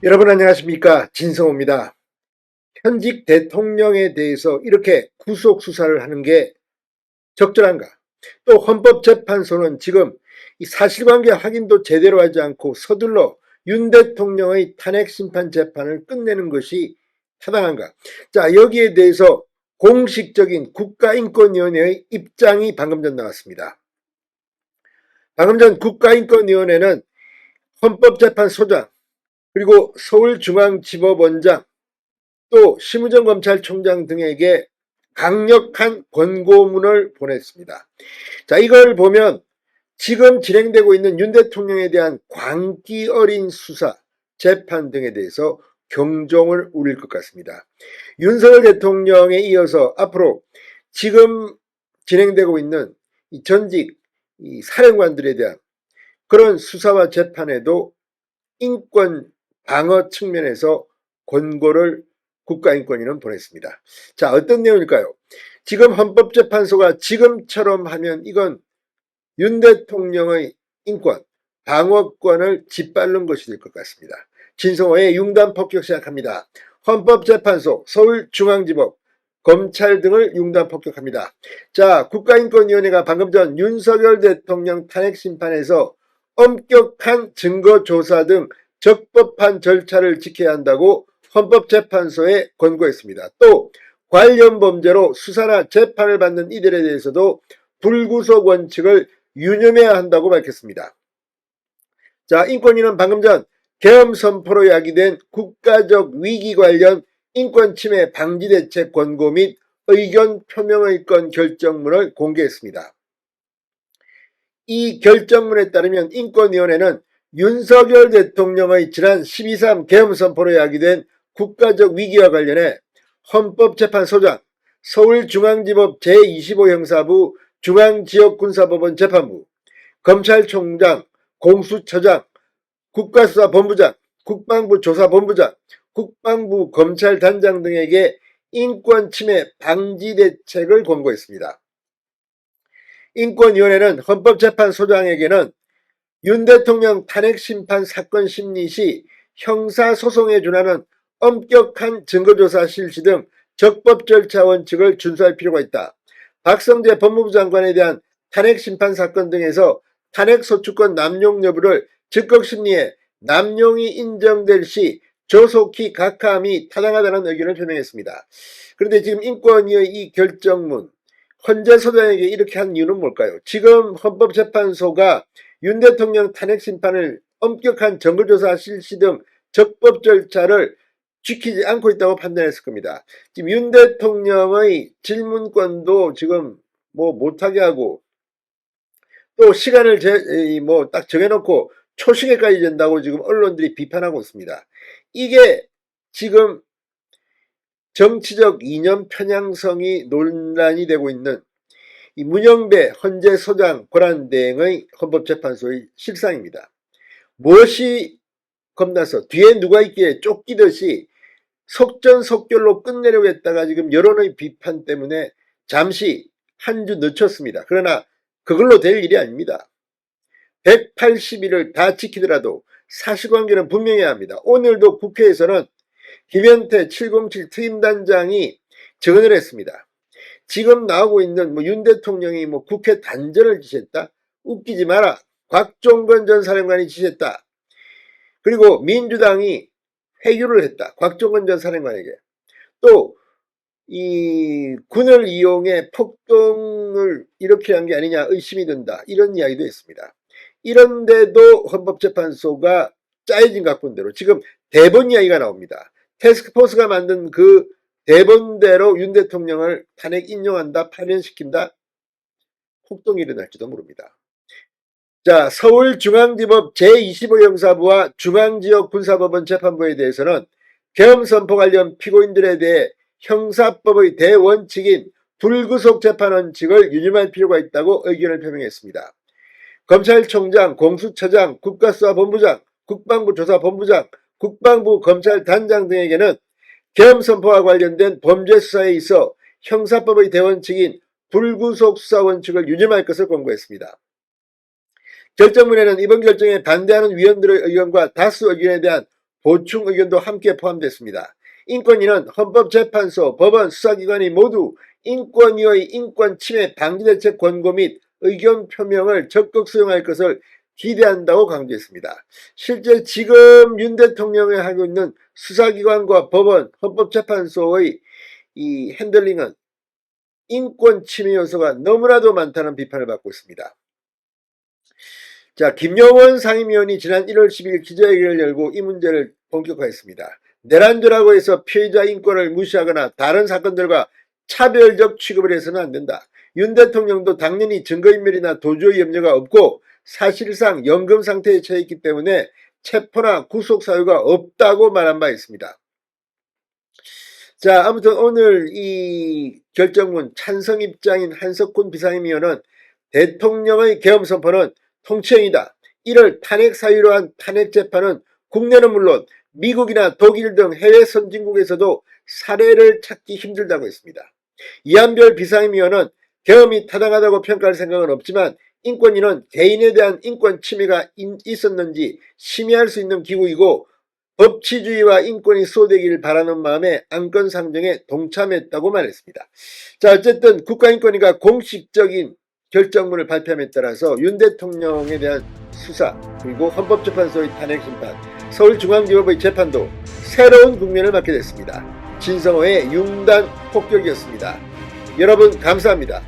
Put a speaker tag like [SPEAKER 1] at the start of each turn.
[SPEAKER 1] 여러분 안녕하십니까? 진성호입니다. 현직 대통령에 대해서 이렇게 구속 수사를 하는 게 적절한가? 또 헌법재판소는 지금 이 사실관계 확인도 제대로 하지 않고 서둘러 윤 대통령의 탄핵심판 재판을 끝내는 것이 타당한가? 자, 여기에 대해서 공식적인 국가인권위원회의 입장이 방금 전 나왔습니다. 방금 전 국가인권위원회는 헌법재판소장 그리고 서울중앙지법원장 또 심우정 검찰총장 등에게 강력한 권고문을 보냈습니다. 자, 이걸 보면 지금 진행되고 있는 윤 대통령에 대한 광기 어린 수사, 재판 등에 대해서 경종을 울릴 것 같습니다. 윤석열 대통령에 이어서 앞으로 지금 진행되고 있는 이 전직 이 사령관들에 대한 그런 수사와 재판에도 인권 방어 측면에서 권고를 국가인권위는 보냈습니다. 자, 어떤 내용일까요? 지금 헌법재판소가 지금처럼 하면 이건 윤 대통령의 인권, 방어권을 짓밟는 것이 될 것 같습니다. 진성호의 융단 폭격 시작합니다. 헌법재판소, 서울중앙지법, 검찰 등을 융단 폭격합니다. 자, 국가인권위원회가 방금 전 윤석열 대통령 탄핵심판에서 엄격한 증거조사 등 적법한 절차를 지켜야 한다고 헌법재판소에 권고했습니다. 또 관련 범죄로 수사나 재판을 받는 이들에 대해서도 불구속 원칙을 유념해야 한다고 밝혔습니다. 자, 인권위는 방금 전 계엄 선포로 야기된 국가적 위기 관련 인권 침해 방지 대책 권고 및 의견 표명의 건 결정문을 공개했습니다. 이 결정문에 따르면 인권위원회는 윤석열 대통령의 지난 12.3 계엄 선포로 야기된 국가적 위기와 관련해 헌법재판소장, 서울중앙지법 제25형사부 중앙지역군사법원 재판부, 검찰총장, 공수처장, 국가수사본부장, 국방부 조사본부장, 국방부 검찰단장 등에게 인권침해 방지 대책을 권고했습니다. 인권위원회는 헌법재판소장에게는 윤 대통령 탄핵심판 사건 심리 시 형사소송에 준하는 엄격한 증거조사 실시 등 적법 절차 원칙을 준수할 필요가 있다. 박성재 법무부 장관에 대한 탄핵심판 사건 등에서 탄핵소추권 남용 여부를 즉각심리에 남용이 인정될 시 조속히 각하함이 타당하다는 의견을 표명했습니다. 그런데 지금 인권위의 이 결정문, 헌재 소장에게 이렇게 한 이유는 뭘까요? 지금 헌법재판소가 윤 대통령 탄핵심판을 엄격한 증거조사 실시 등 적법 절차를 지키지 않고 있다고 판단했을 겁니다. 지금 윤 대통령의 질문권도 지금 못하게 하고 또 시간을 딱 정해놓고 초시계까지 된다고 지금 언론들이 비판하고 있습니다. 이게 지금 정치적 이념 편향성이 논란이 되고 있는 이 문영배 헌재 소장 권한대행의 헌법재판소의 실상입니다. 무엇이 겁나서 뒤에 누가 있기에 쫓기듯이 속전속결로 끝내려고 했다가 지금 여론의 비판 때문에 잠시 한 주 늦췄습니다. 그러나 그걸로 될 일이 아닙니다. 180일을 다 지키더라도 사실관계는 분명해야 합니다. 오늘도 국회에서는 김현태 707 특임단장이 증언을 했습니다. 지금 나오고 있는 윤 대통령이 국회 단전을 지시했다? 웃기지 마라. 곽종건 전 사령관이 지시했다. 그리고 민주당이 회유를 했다. 곽종건 전 사령관에게. 또 이 군을 이용해 폭동을 이렇게 한 게 아니냐 의심이 든다. 이런 이야기도 했습니다. 이런데도 헌법재판소가 짜여진 각본대로 지금 대본 이야기가 나옵니다. 태스크포스가 만든 그 대본대로 윤 대통령을 탄핵 인용한다, 파면시킨다, 폭동이 일어날지도 모릅니다. 자, 서울중앙지법 제25형사부와 중앙지역군사법원 재판부에 대해서는 계엄 선포 관련 피고인들에 대해 형사법의 대원칙인 불구속 재판 원칙을 유념할 필요가 있다고 의견을 표명했습니다. 검찰총장, 공수처장, 국가수사본부장, 국방부 조사본부장, 국방부 검찰단장 등에게는 계엄 선포와 관련된 범죄 수사에 있어 형사법의 대원칙인 불구속 수사 원칙을 유념할 것을 권고했습니다. 결정문에는 이번 결정에 반대하는 위원들의 의견과 다수 의견에 대한 보충 의견도 함께 포함됐습니다. 인권위는 헌법재판소, 법원, 수사기관이 모두 인권위의 인권 침해 방지대책 권고 및 의견 표명을 적극 수용할 것을 기대한다고 강조했습니다. 실제 지금 윤 대통령이 하고 있는 수사기관과 법원, 헌법재판소의 이 핸들링은 인권 침해 요소가 너무나도 많다는 비판을 받고 있습니다. 자, 김용원 상임위원이 지난 1월 10일 기자회견을 열고 이 문제를 본격화했습니다. 내란죄라고 해서 피해자 인권을 무시하거나 다른 사건들과 차별적 취급을 해서는 안 된다. 윤 대통령도 당연히 증거인멸이나 도주의 염려가 없고 사실상 연금 상태에 처해 있기 때문에 체포나 구속 사유가 없다고 말한 바 있습니다. 자, 아무튼 오늘 이 결정문 찬성 입장인 한석훈 비상임위원은 대통령의 계엄 선포는 통치행위다. 이를 탄핵 사유로 한 탄핵 재판은 국내는 물론 미국이나 독일 등 해외 선진국에서도 사례를 찾기 힘들다고 했습니다. 이한별 비상임위원은 계엄이 타당하다고 평가할 생각은 없지만 인권위는 개인에 대한 인권 침해가 있었는지 심의할 수 있는 기구이고 법치주의와 인권이 수호되기를 바라는 마음에 안건 상정에 동참했다고 말했습니다. 자, 어쨌든 국가인권위가 공식적인 결정문을 발표함에 따라서 윤 대통령에 대한 수사 그리고 헌법재판소의 탄핵심판, 서울중앙지법의 재판도 새로운 국면을 맞게 됐습니다. 진성호의 융단 폭격이었습니다. 여러분 감사합니다.